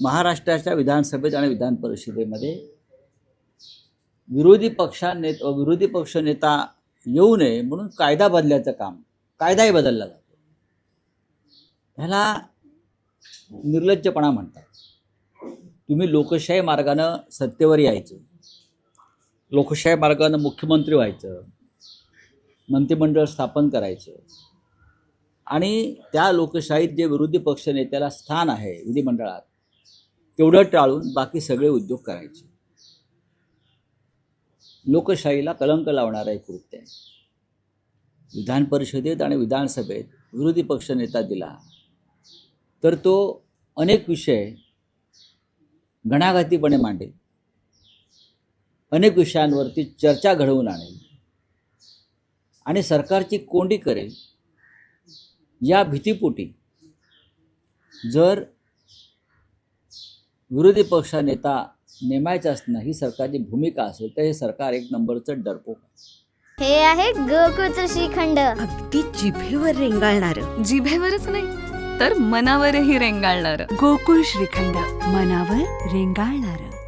महाराष्ट्राच्या विधानसभेत आणि विधान परिषदेमध्ये विरोधी पक्ष नेता येऊ नये म्हणून कायदा बदलायचं काम, कायदाही बदलला जातो. ह्याला निर्लज्जपणा म्हणतात. तुम्ही लोकशाही मार्गानं सत्तेवर यायचं, लोकशाही मार्गानं मुख्यमंत्री व्हायचं, मंत्रिमंडळ स्थापन करायचं आणि त्या लोकशाहीत जे विरोधी पक्ष नेत्याला स्थान आहे विधिमंडळात तेवढं टाळून बाकी सगळे उद्योग करायचे. लोकशाहीला कलंक लावणारं एक कृत्य आहे. विधान परिषदेत आणि विधानसभेत विरोधी पक्ष नेता दिला तर तो अनेक विषय घणाघातीपणे मांडेल, अनेक विषयांवरती चर्चा घडवून आणेल आणि सरकारची कोंडी करेल. या भीतीपोटी जर विरोधी पक्ष नेता नेमायचा असणं ही सरकारची भूमिका असेल तर हे सरकार एक नंबरचं डरपोक. हे आहे गोकुळचं श्रीखंड, अगदी जिभेवर रेंगाळणार. जिभेवरच नाही तर मनावरही रेंगाळणार. गोकुळ श्रीखंड, मनावर रेंगाळणार.